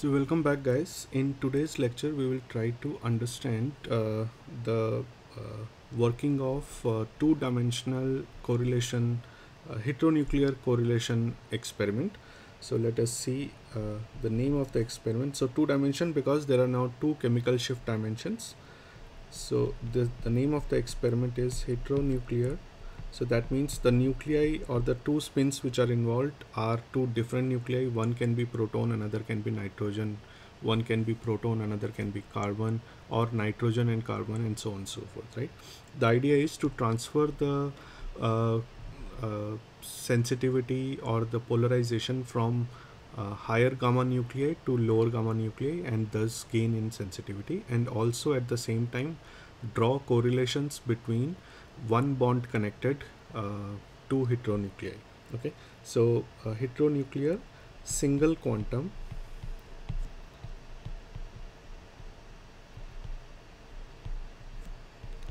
So welcome back guys. In today's lecture we will try to understand the working of two-dimensional correlation, heteronuclear correlation experiment. So let us see the name of the experiment. So two-dimension because there are now two chemical shift dimensions. So the name of the experiment is heteronuclear. So that means the nuclei or the two spins which are involved are two different nuclei. One can be proton, another can be nitrogen. One can be proton, another can be carbon, or nitrogen and carbon, and so on and so forth, right? The idea is to transfer the uh, sensitivity or the polarization from higher gamma nuclei to lower gamma nuclei and thus gain in sensitivity, and also at the same time draw correlations between one bond connected two heteronuclei. Okay, so heteronuclear single quantum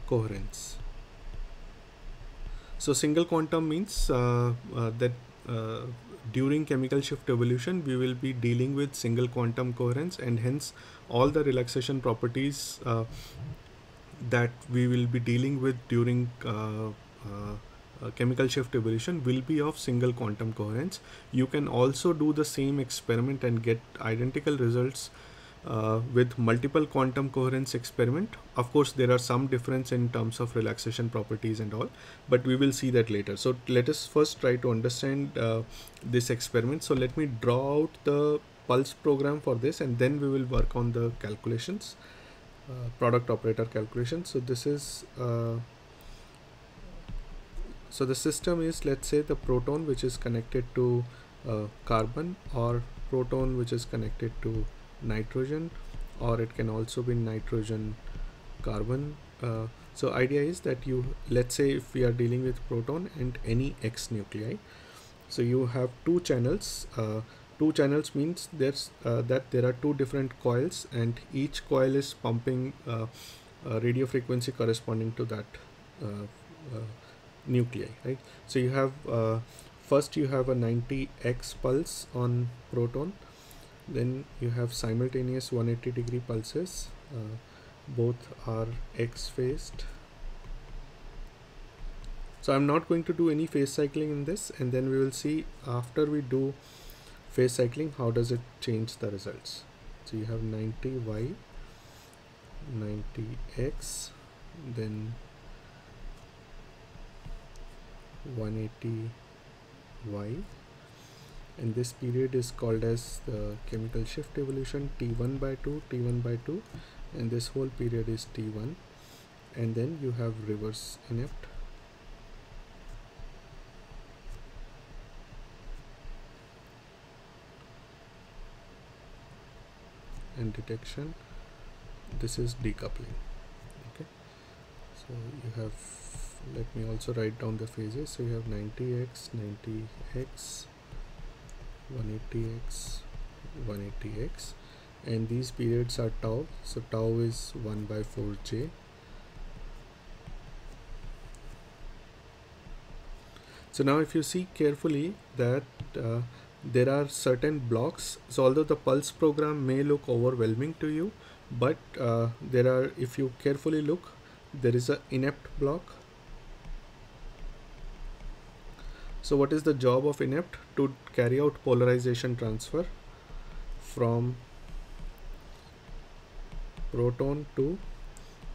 coherence. So single quantum means that during chemical shift evolution we will be dealing with single quantum coherence, and hence all the relaxation properties that we will be dealing with during chemical shift evolution will be of single quantum coherence. You can also do the same experiment and get identical results with multiple quantum coherence experiment. Of course there are some difference in terms of relaxation properties and all, but we will see that later. So let us first try to understand this experiment. So let me draw out the pulse program for this, and then we will work on the calculations, product operator calculation. So this is so the system is, let's say, the proton which is connected to carbon, or proton which is connected to nitrogen, or it can also be nitrogen carbon. So idea is that you, let's say if we are dealing with proton and any X nuclei, so you have two channels. Two channels means there's that there are two different coils, and each coil is pumping radio frequency corresponding to that uh, nuclei, right? So you have first you have a 90x pulse on proton, then you have simultaneous 180-degree pulses, both are X phased. So I'm not going to do any phase cycling in this, and then we will see after we do phase cycling how does it change the results. So you have 90y, 90x, then 180y, and this period is called as the chemical shift evolution, T1 by 2, T1 by 2, and this whole period is T1, and then you have reverse inept, and detection. This is decoupling. Okay, so you have, let me also write down the phases. So you have 90x, 90x, 180x, 180x, and these periods are tau. So tau is 1 by 4j. So now if you see carefully that there are certain blocks. So although the pulse program may look overwhelming to you, but there are, if you carefully look, there is a inept block. So what is the job of inept? To carry out polarization transfer from proton to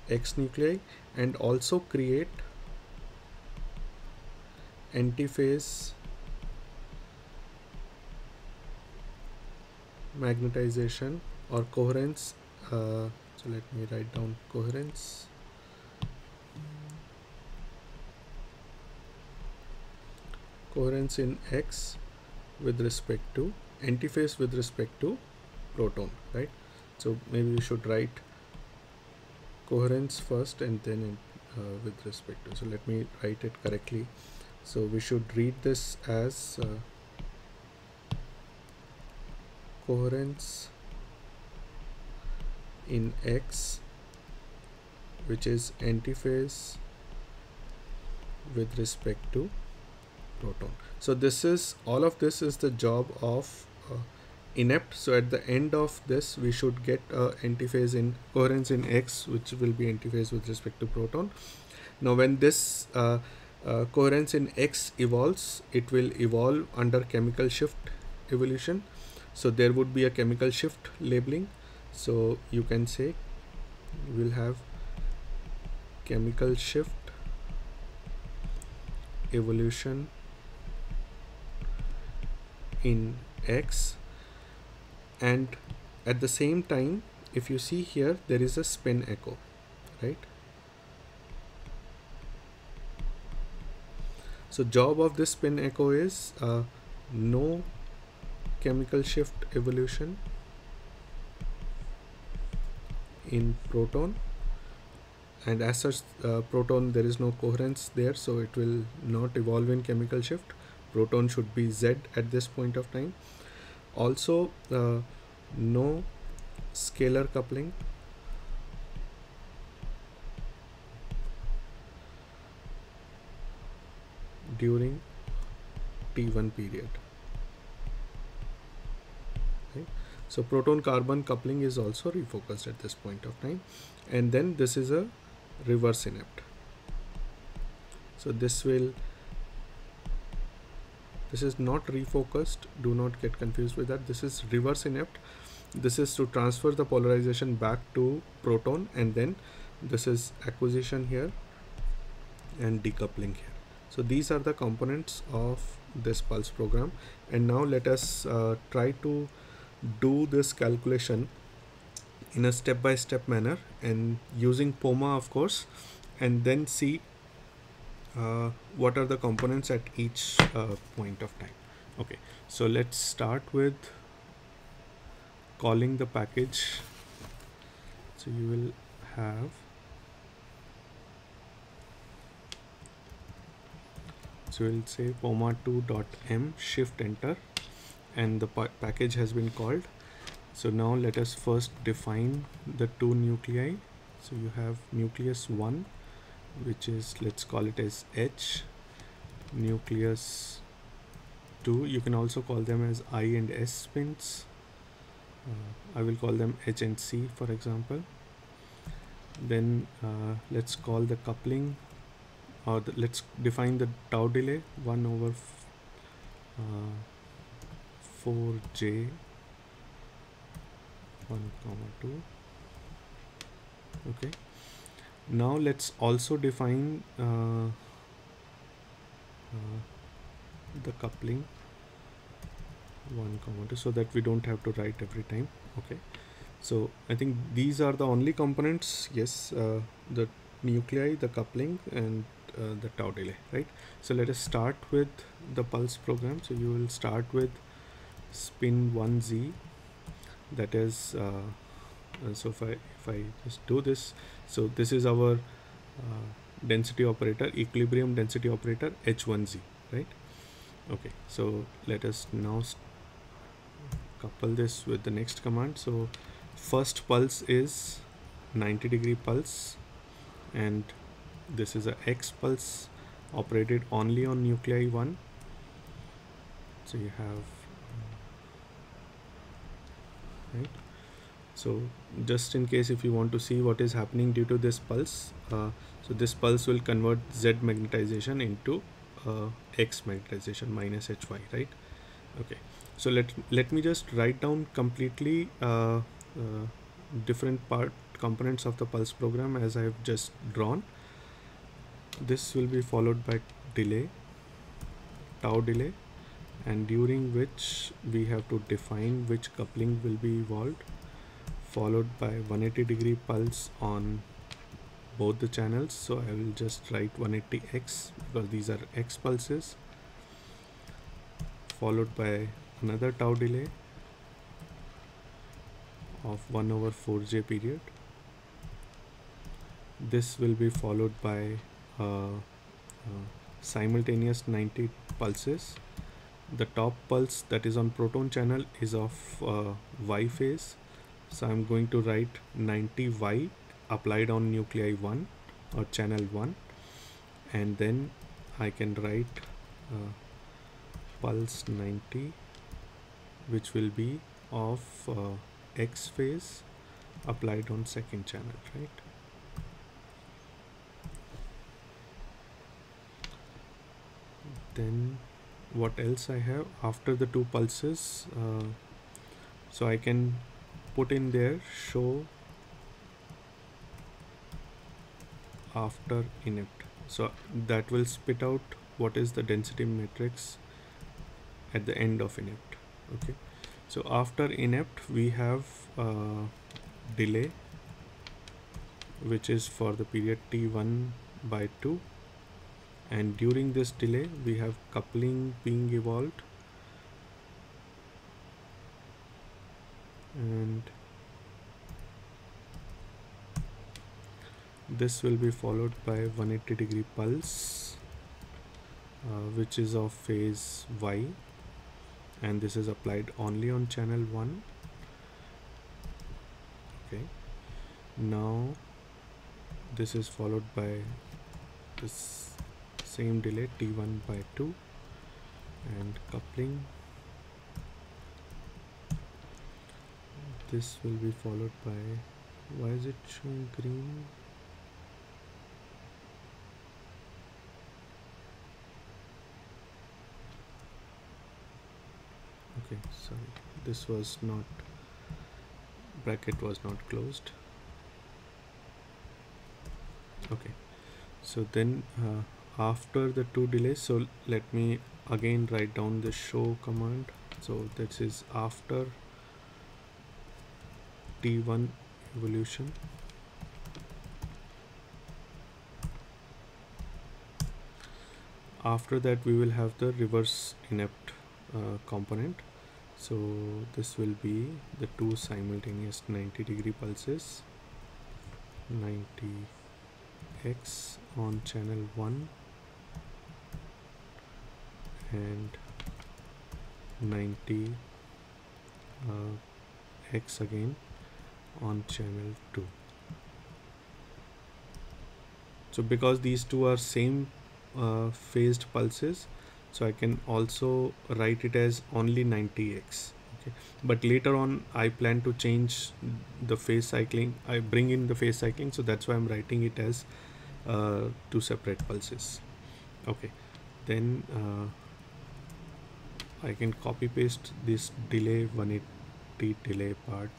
X nuclei, and also create antiphase magnetization or coherence. So let me write down coherence. Coherence in X with respect to antiphase with respect to proton, right? So maybe we should write coherence first and then with respect to. So let me write it correctly. So we should read this as coherence in X, which is antiphase with respect to proton. So this is, all of this is the job of inept. So at the end of this we should get a antiphase in coherence in X, which will be antiphase with respect to proton. Now when this coherence in X evolves, it will evolve under chemical shift evolution. So there would be a chemical shift labeling. So you can say we'll have chemical shift evolution in X, and at the same time, if you see here, there is a spin echo, right? So job of this spin echo is no chemical shift evolution in proton, and as such proton, there is no coherence there, so it will not evolve in chemical shift. Proton should be Z at this point of time. Also no scalar coupling during T1 period, right? So proton carbon coupling is also refocused at this point of time, and then this is a reverse inept. So this is not refocused, do not get confused with that. This is reverse inept. This is to transfer the polarization back to proton, and then this is acquisition here and decoupling here. So these are the components of this pulse program, and now let us try to do this calculation in a step-by-step manner and using POMA, of course, and then see what are the components at each point of time. Okay, so let's start with calling the package. So you will have, so we'll say POMA2.m, shift enter, and the package has been called. So now let us first define the two nuclei. So you have nucleus 1, which is, let's call it as H, nucleus 2, you can also call them as I and S spins. I will call them H and C, for example. Then let's call the coupling, or let's define the tau delay, 1 over 4J 1, 2. Okay. Now let's also define the coupling 1, 2, so that we don't have to write every time. Okay, so I think these are the only components. Yes, the nuclei, the coupling, and the tau delay, right? So let us start with the pulse program. So you will start with spin 1Z, that is so if I just do this, so this is our density operator, equilibrium density operator H1Z, right? Okay, so let us now couple this with the next command. So first pulse is 90-degree pulse, and this is a X pulse operated only on nuclei 1. So you have right. So just in case if you want to see what is happening due to this pulse, so this pulse will convert Z magnetization into X magnetization minus HY, right? Okay, so let me just write down completely different components of the pulse program as I have just drawn. This will be followed by delay, tau delay, and during which we have to define which coupling will be evolved, followed by 180-degree pulse on both the channels. So I will just write 180x because these are X pulses, followed by another tau delay of 1 over 4J period. This will be followed by simultaneous 90 pulses. The top pulse that is on proton channel is of Y phase, so I'm going to write 90Y applied on nuclei 1 or channel 1, and then I can write pulse 90, which will be of X phase applied on second channel, right? Then what else I have after the two pulses? So I can put in there show after inept. So that will spit out what is the density matrix at the end of inept. Okay. So after inept we have delay, which is for the period t1/2, and during this delay we have coupling being evolved, and this will be followed by 180-degree pulse, which is of phase Y, and this is applied only on channel 1. Okay, now this is followed by this same delay t1/2 and coupling. This will be followed by, why is it showing green? Okay, sorry, this was not, bracket was not closed. Okay, so then after the two delays, so let me again write down the show command. So this is after t1 evolution, after that we will have the reverse inept component. So this will be the two simultaneous 90-degree pulses, 90x on channel 1 and 90 x again on channel 2. So because these two are same phased pulses, so I can also write it as only 90x. Okay, but later on I plan to change the phase cycling, I bring in the phase cycling, so that's why I'm writing it as two separate pulses. Okay, then I can copy paste this delay 180 delay part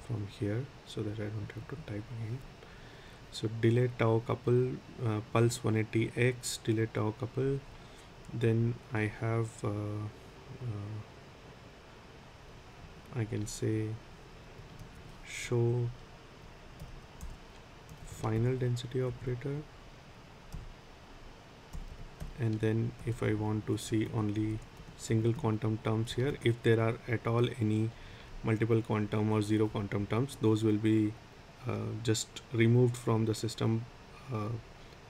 from here so that I don't have to type again. So delay tau couple, pulse 180x, delay tau couple. Then I have I can say show final density operator, and then if I want to see only single quantum terms here, if there are at all any multiple quantum or zero quantum terms, those will be just removed from the system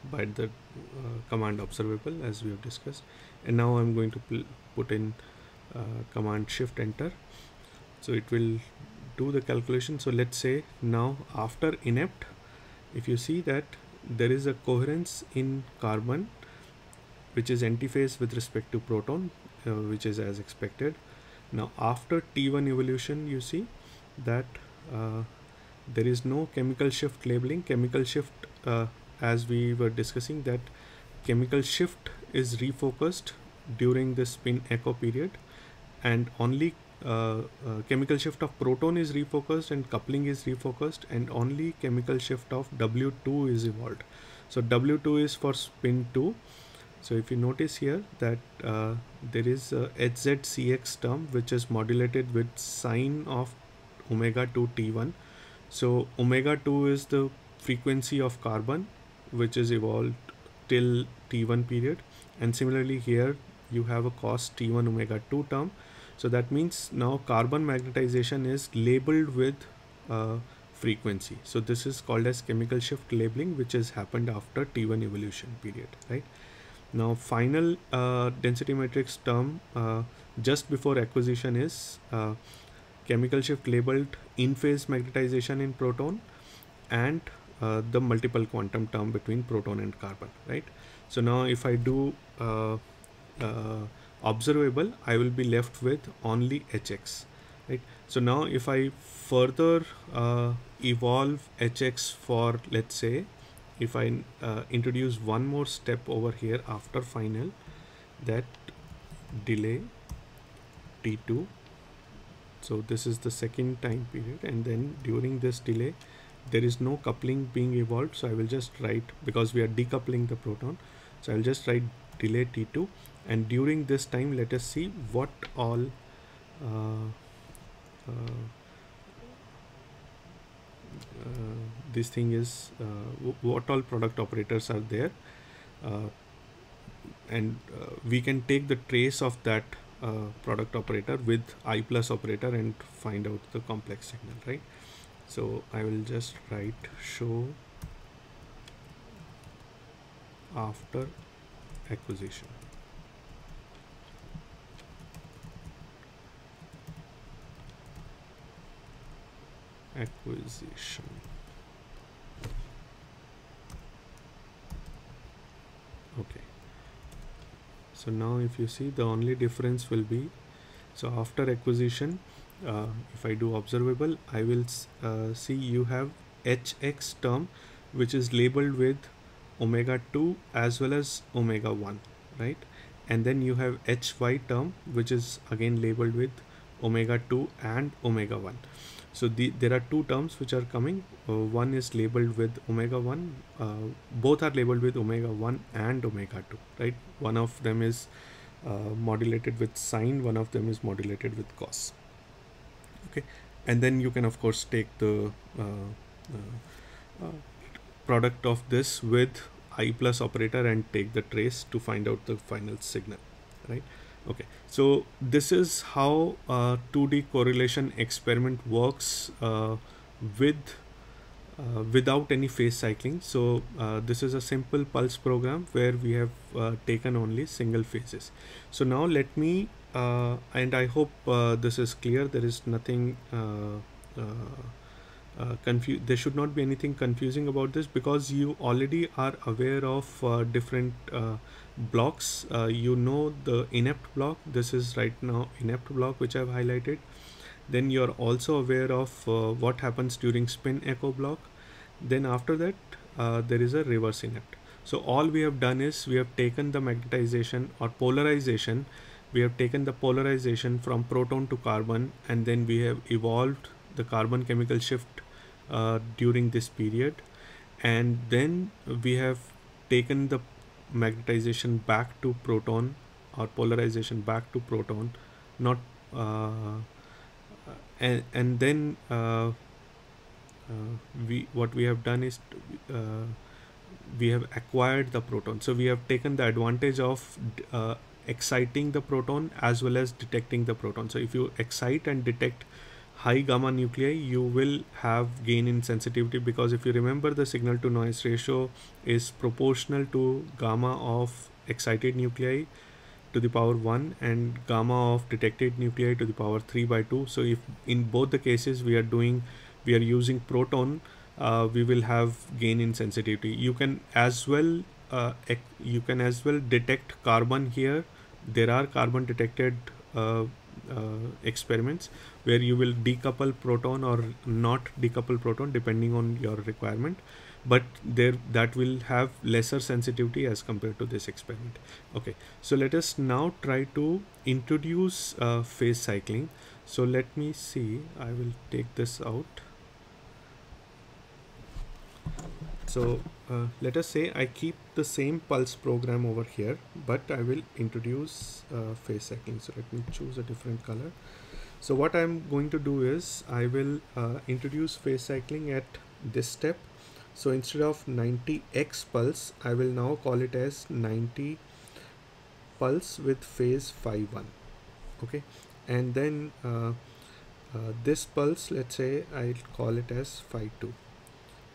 by the command observable, as we have discussed. And now I'm going to put in command shift enter, so it will do the calculation. So let's say now after inept, if you see that there is a coherence in carbon which is antiphase with respect to proton, which is as expected. Now after T1 evolution, you see that there is no chemical shift labeling. Chemical shift, as we were discussing, that chemical shift is refocused during the spin echo period, and only chemical shift of proton is refocused and coupling is refocused, and only chemical shift of W2 is evolved. So W2 is for spin 2. So if you notice here that there is a HZCX term which is modulated with sine of omega 2 T1. So omega 2 is the frequency of carbon which is evolved till T1 period, and similarly here you have a cos T1 omega 2 term. So that means now carbon magnetization is labeled with frequency. So this is called as chemical shift labeling, which has happened after T1 evolution period, right? Now final density matrix term just before acquisition is chemical shift labeled in phase magnetization in proton, and the multiple quantum term between proton and carbon, right? So now if I do observable, I will be left with only Hx, right? So now if I further evolve hx for, let's say, if I introduce one more step over here after final, that delay t2. So this is the second time period, and then during this delay there is no coupling being evolved, so I will just write, because we are decoupling the proton, so I will just write delay t2, and during this time let us see what all this thing is, what all product operators are there, and we can take the trace of that product operator with I plus operator and find out the complex signal, right? So I will just write show after acquisition. Okay, so now if you see, the only difference will be, so after acquisition, if I do observable, I will see you have hx term which is labeled with omega 2 as well as omega 1, right? And then you have hy term which is again labeled with omega 2 and omega 1. So there are two terms which are coming. One is labeled with omega 1, both are labeled with omega 1 and omega 2, right? One of them is modulated with sine, one of them is modulated with cos. Okay, and then you can of course take the product of this with I plus operator and take the trace to find out the final signal, right? Okay, so this is how 2D correlation experiment works without any phase cycling. So this is a simple pulse program where we have taken only single phases. So now let me and I hope this is clear. There is nothing there should not be anything confusing about this, because you already are aware of different blocks. You know the inept block. This is right now inept block which I've highlighted. Then you're also aware of what happens during spin echo block. Then after that there is a reverse inept. So all we have done is we have taken the magnetization or polarization. We have taken the polarization from proton to carbon, and then we have evolved the carbon chemical shift during this period, and then we have taken the magnetization back to proton or polarization back to proton, not and then what we have done is we have acquired the proton. So we have taken the advantage of exciting the proton as well as detecting the proton. So if you excite and detect high gamma nuclei, you will have gain in sensitivity, because if you remember, the signal to noise ratio is proportional to gamma of excited nuclei to the power 1 and gamma of detected nuclei to the power 3/2. So if in both the cases we are using proton, we will have gain in sensitivity. You can as well detect carbon here. There are carbon detected experiments where you will decouple proton or not decouple proton depending on your requirement, but that will have lesser sensitivity as compared to this experiment. Okay, so let us now try to introduce phase cycling. So let me see, I will take this out. So let us say I keep the same pulse program over here, but I will introduce phase cycling. So let me choose a different color. So what I'm going to do is I will introduce phase cycling at this step. So instead of 90x pulse, I will now call it as 90 pulse with phase phi 1. Okay, and then this pulse, let's say I'll call it as phi 2.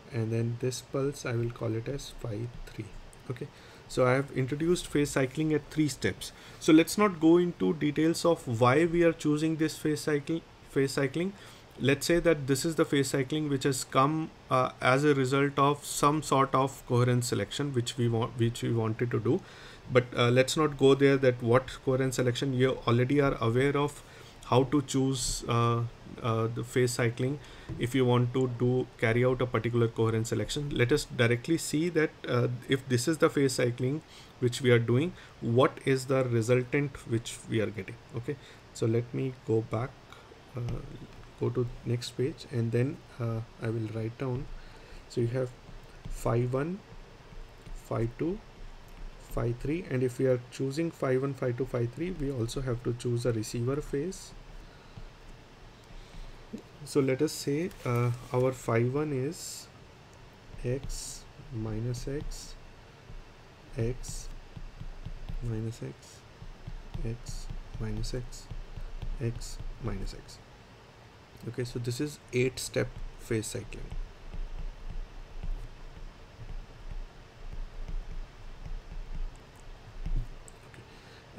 And then this pulse I will call it as phi 3. Okay, so I have introduced phase cycling at 3 steps. So let's not go into details of why we are choosing this phase cycling. Let's say that this is the phase cycling which has come as a result of some sort of coherence selection which we wanted to do. But let's not go there, that what coherence selection. You already are aware of how to choose the phase cycling if you want to carry out a particular coherent selection. Let us directly see that if this is the phase cycling which we are doing, what is the resultant which we are getting. Okay, so let me go back, uh, go to next page, and then I will write down. So you have phi 1, phi 2, phi 3, and if we are choosing phi 1, phi 2, phi 3, we also have to choose a receiver phase. So let us say our phi 1 is x minus x, x minus x, x minus x, x minus x. Okay, so this is 8-step phase cycling.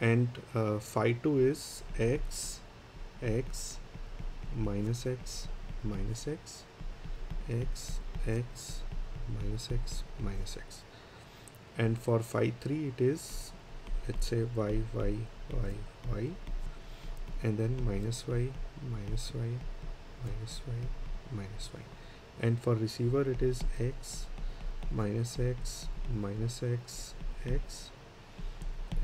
And phi 2 is x, x minus x minus x, x, x minus x minus x. And for phi 3 it is, let's say, y, y, y, y, and then minus y, minus y, minus y, minus y. And for receiver it is x minus x minus x, x,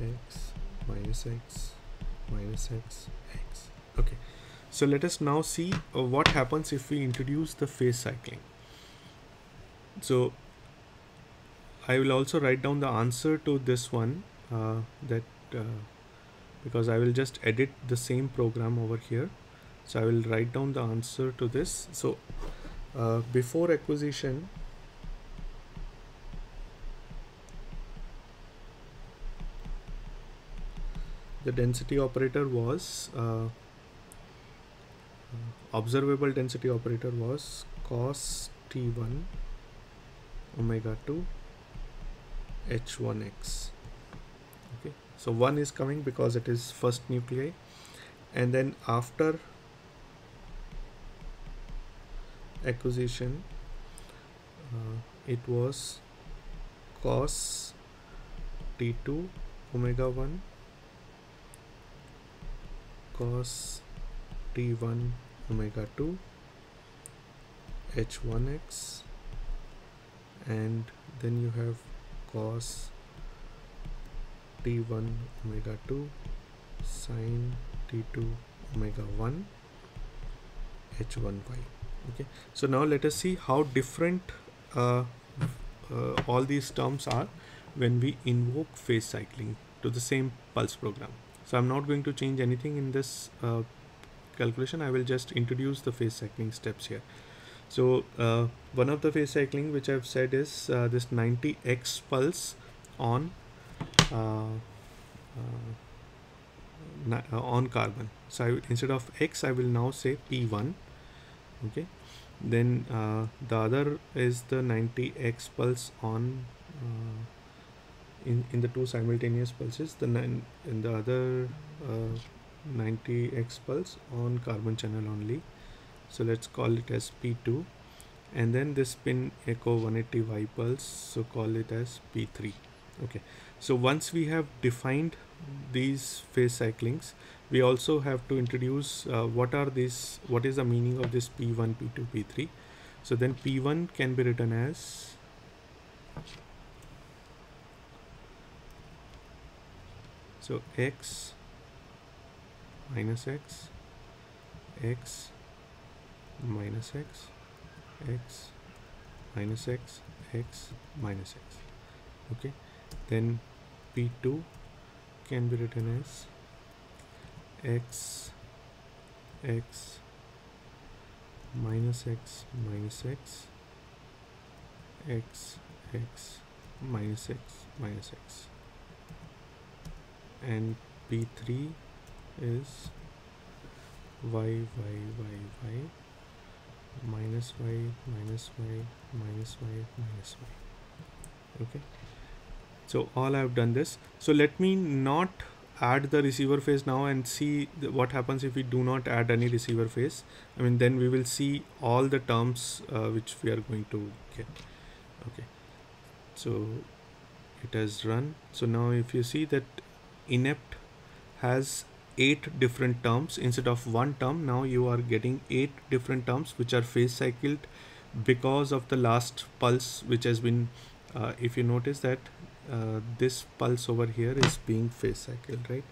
x minus x minus x, x. Okay, so let us now see what happens if we introduce the phase cycling. So I will also write down the answer to this one, because I will just edit the same program over here. So I will write down the answer to this. So before acquisition, the density operator was observable density operator was cos t1 omega 2 h1x. Okay, so 1 is coming because it is first nuclei, and then after acquisition it was cos t2 omega 1 cos t1 omega 2 h1x, and then you have cos t1 omega 2 sin t2 omega 1 h1y. Okay, so now let us see how different all these terms are when we invoke phase cycling to the same pulse program. So I'm not going to change anything in this calculation. I will just introduce the phase cycling steps here. So one of the phase cycling which I've said is this 90x pulse on carbon. So instead of x, I will now say p1. Okay, then the other is the 90x pulse on in the two simultaneous pulses, in the other 90x pulse on carbon channel only. So let's call it as p2, and then this spin echo 180y pulse, so call it as p3. Okay, so once we have defined these phase cyclings, we also have to introduce what is the meaning of this p1, p2, p3. So then p1 can be written as x minus x, x minus x, x minus x, x minus x. Okay, then p2 can be written as x, x minus x minus x, x, x minus x minus x, and p3 is y, y, y, y minus y minus y minus y minus y. Okay, so all I have done this. So let me not add the receiver phase now and see what happens if we do not add any receiver phase. I mean, then we will see all the terms which we are going to get. Okay, so it has run. So now if you see that inept has 8 different terms instead of one term. Now you are getting 8 different terms which are phase cycled because of the last pulse which has been if you notice that this pulse over here is being phase cycled, right?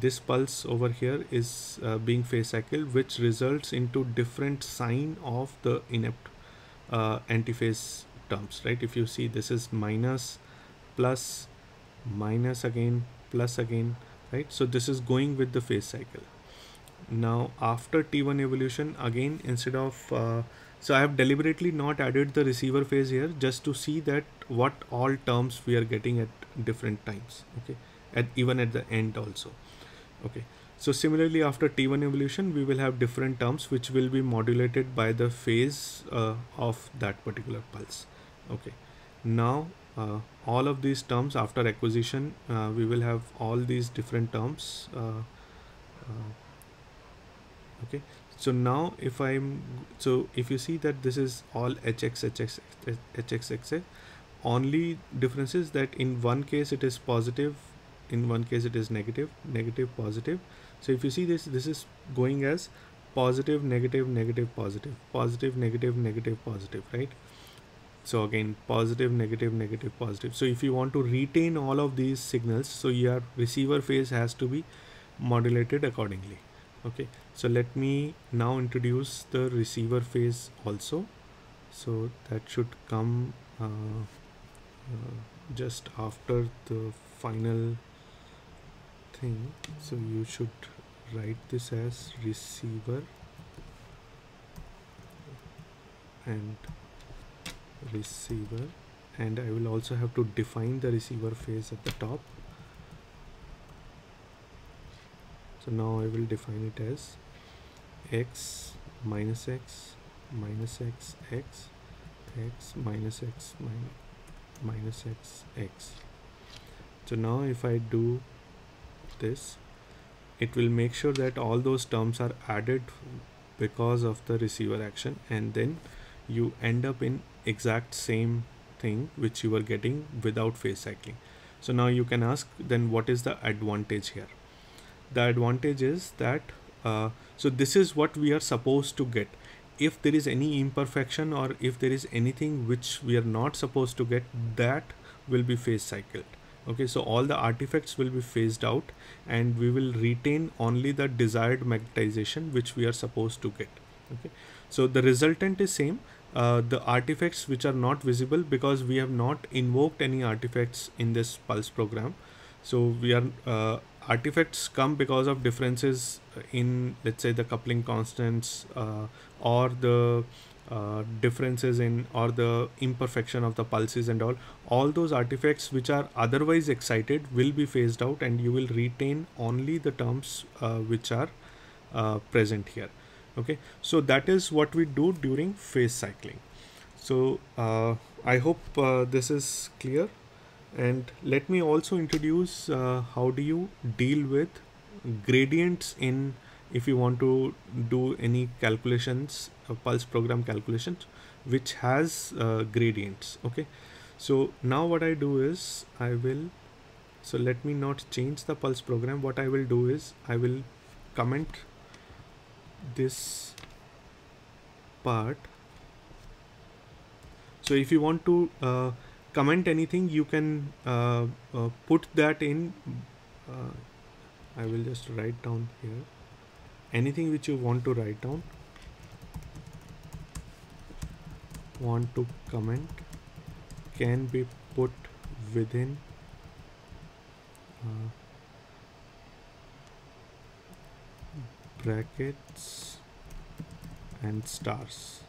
This pulse over here is being phase cycled, which results into different sign of the inept antiphase terms, right? If you see, this is minus, plus, minus again, plus again, right? So this is going with the phase cycle. Now after T1 evolution, again, instead of so I have deliberately not added the receiver phase here just to see that what all terms we are getting at different times, okay, at even at the end also. Okay, so similarly after T1 evolution we will have different terms which will be modulated by the phase of that particular pulse. Okay, now all of these terms after acquisition we will have all these different terms. Okay, so now if you see that this is all hx, only difference is that in one case it is positive, in one case it is negative, negative, positive. So if you see this is going as positive, negative, negative, positive, positive, negative, negative, positive, right? So again, positive, negative, negative, positive. So if you want to retain all of these signals, so your receiver phase has to be modulated accordingly. Okay, so let me now introduce the receiver phase also. So that should come just after the final thing. So you should write this as receiver and receiver, and I will also have to define the receiver phase at the top. So now I will define it as x minus x minus x x x minus x minus x x. So now if I do this, it will make sure that all those terms are added because of the receiver action, and then you end up in exact same thing which you were getting without phase cycling. So now you can ask, then what is the advantage here? The advantage is that so this is what we are supposed to get. If there is any imperfection or if there is anything which we are not supposed to get, that will be phase cycled. Okay, so all the artifacts will be phased out and we will retain only the desired magnetization which we are supposed to get. Okay, so the resultant is same. The artifacts which are not visible because we have not invoked any artifacts in this pulse program. So we are artifacts come because of differences in, let's say, the coupling constants or the differences in or the imperfection of the pulses and all those artifacts which are otherwise excited will be phased out, and you will retain only the terms which are present here. Okay, so that is what we do during phase cycling. So I hope this is clear, and let me also introduce how do you deal with gradients in, if you want to do any calculations, pulse program calculations which has gradients. Okay, so now what I do is so let me not change the pulse program. What I will do is I will comment this part. So if you want to comment anything, you can put that in. I will just write down here anything which you want to write down, want to comment, can be put within brackets and stars.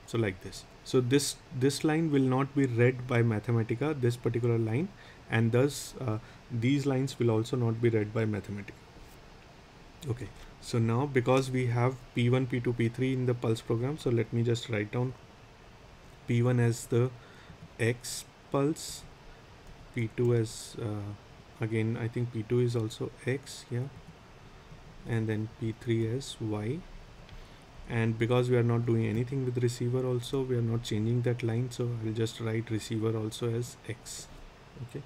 So like this. So this line will not be read by Mathematica, this particular line, and thus these lines will also not be read by Mathematica. Okay, so now because we have P1, P2, P3 in the pulse program, so let me just write down P1 as the X pulse, P2 as again I think P2 is also X, yeah, and then P3 as Y. And because we are not doing anything with receiver also, we are not changing that line, so I'll just write receiver also as X. Okay,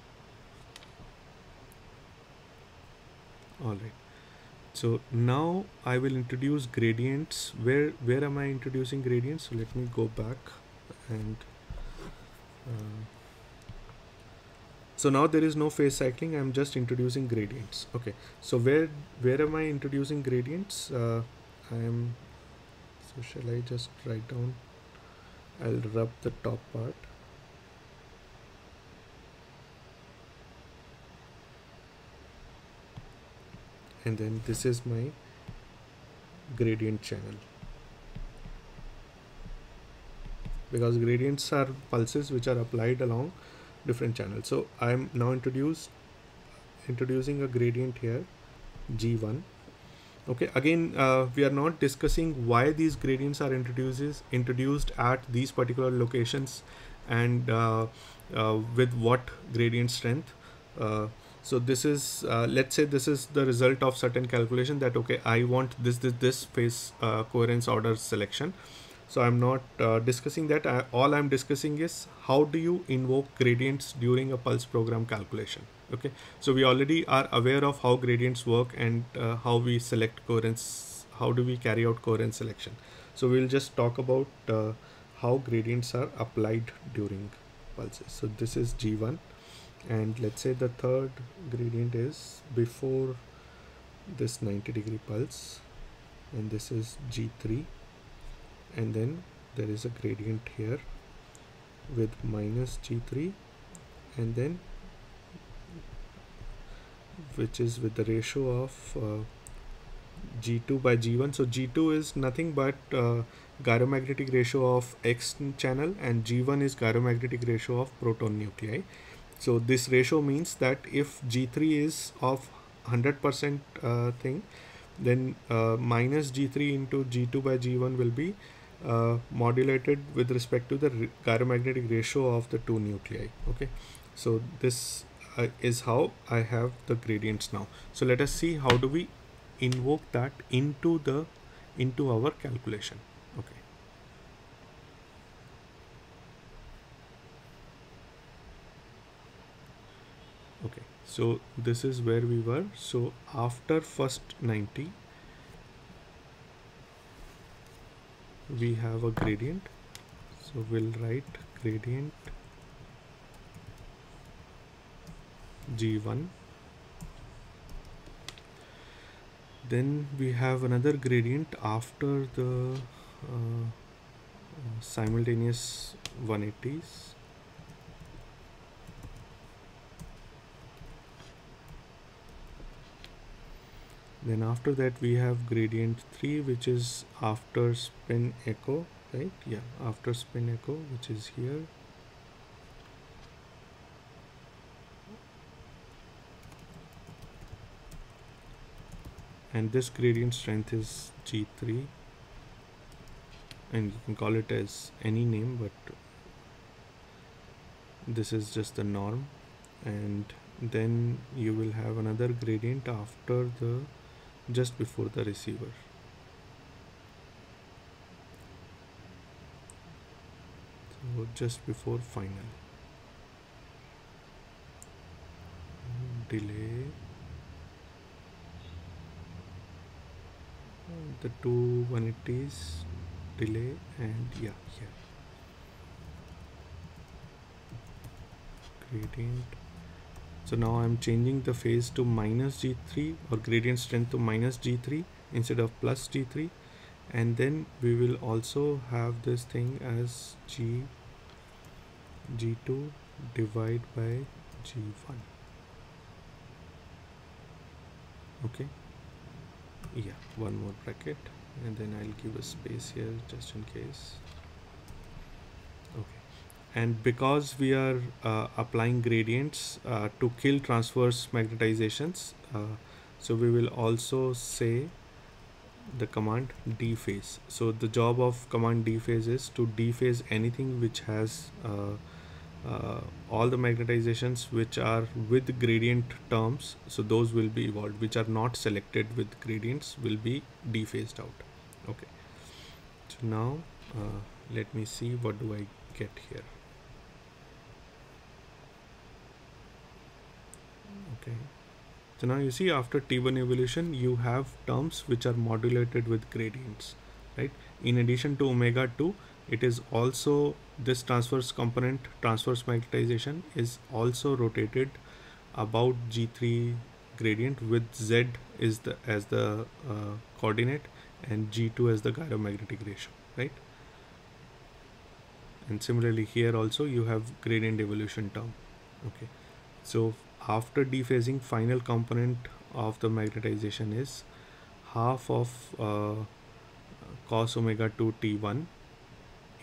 All right. So now I will introduce gradients. Where am I introducing gradients? So let me go back and uh, so now there is no phase cycling. I'm just introducing gradients. Okay. So where am I introducing gradients? I am. So shall I just write down? I'll rub the top part. And then this is my gradient channel, because gradients are pulses which are applied along different channels. So I'm now introducing a gradient here, G1. Okay, again we are not discussing why these gradients are introduced at these particular locations, and with what gradient strength. So this is let's say this is the result of certain calculation, that okay, I want this phase coherence order selection. So I'm not discussing that. All I'm discussing is how do you invoke gradients during a pulse program calculation. Okay, so we already are aware of how gradients work, and how we select coherence, how do we carry out coherence selection. So we'll just talk about how gradients are applied during pulses. So this is G1, and let's say the third gradient is before this 90-degree pulse, and this is G3, and then there is a gradient here with minus G3, and then which is with the ratio of G2 by G1. So G2 is nothing but gyromagnetic ratio of X channel, and G1 is gyromagnetic ratio of proton nuclei. So this ratio means that if G3 is of 100% thing, then minus G3 into G2 by G1 will be modulated with respect to the gyromagnetic ratio of the two nuclei. Okay, so this is how I have the gradients now. So let us see how do we invoke that into our calculation. Okay. Okay, so this is where we were. So after first 90, we have a gradient. So we'll write gradient G1. Then we have another gradient after the simultaneous 180s. Then after that we have gradient 3, which is after spin echo, right? Yeah, after spin echo, which is here. And this gradient strength is G3, and you can call it as any name, but this is just the norm. And then you will have another gradient after the just before the receiver. So just before final. Delay. The two 180s delay, and yeah, here gradient. So now I'm changing the phase to minus G3, or gradient strength to minus G3 instead of plus G3, and then we will also have this thing as G2 divide by G1. Okay, yeah, one more bracket, and then I'll give a space here just in case. Okay, and because we are applying gradients to kill transverse magnetizations, so we will also say the command dephase. So the job of command dephase is to dephase anything which has all the magnetizations which are with gradient terms, so those will be evolved. Which are not selected with gradients will be dephased out. Okay, so now let me see what do I get here. Okay, So now you see after T1 evolution you have terms which are modulated with gradients, right? In addition to omega 2, it is also this transverse component, transverse magnetization, is also rotated about G3 gradient with Z is the as the coordinate and G2 as the gyromagnetic ratio, right? And similarly here also you have gradient evolution term. Okay, so after dephasing, final component of the magnetization is half of cos omega 2 T1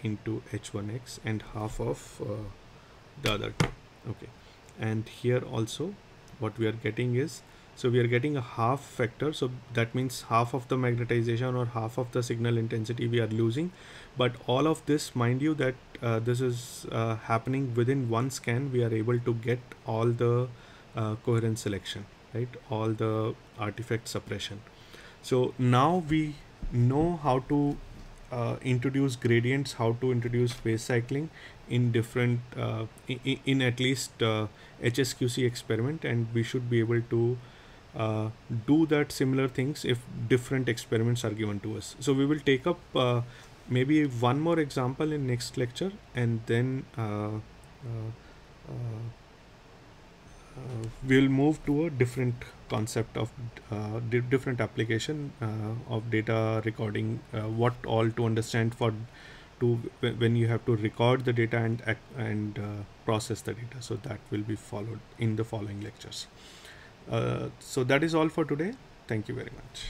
into H1x and half of the other term. Okay, and here also what we are getting is, so we are getting a half factor, so that means half of the magnetization or half of the signal intensity we are losing. But all of this, mind you that this is happening within one scan. We are able to get all the coherence selection, right, all the artifact suppression. So now we know how to introduce gradients, how to introduce phase cycling in different in at least HSQC experiment, and we should be able to do that similar things if different experiments are given to us. So we will take up maybe one more example in next lecture, and then we'll move to a different concept of different application of data recording, what all to understand for to when you have to record the data and process the data. So that will be followed in the following lectures. So that is all for today. Thank you very much.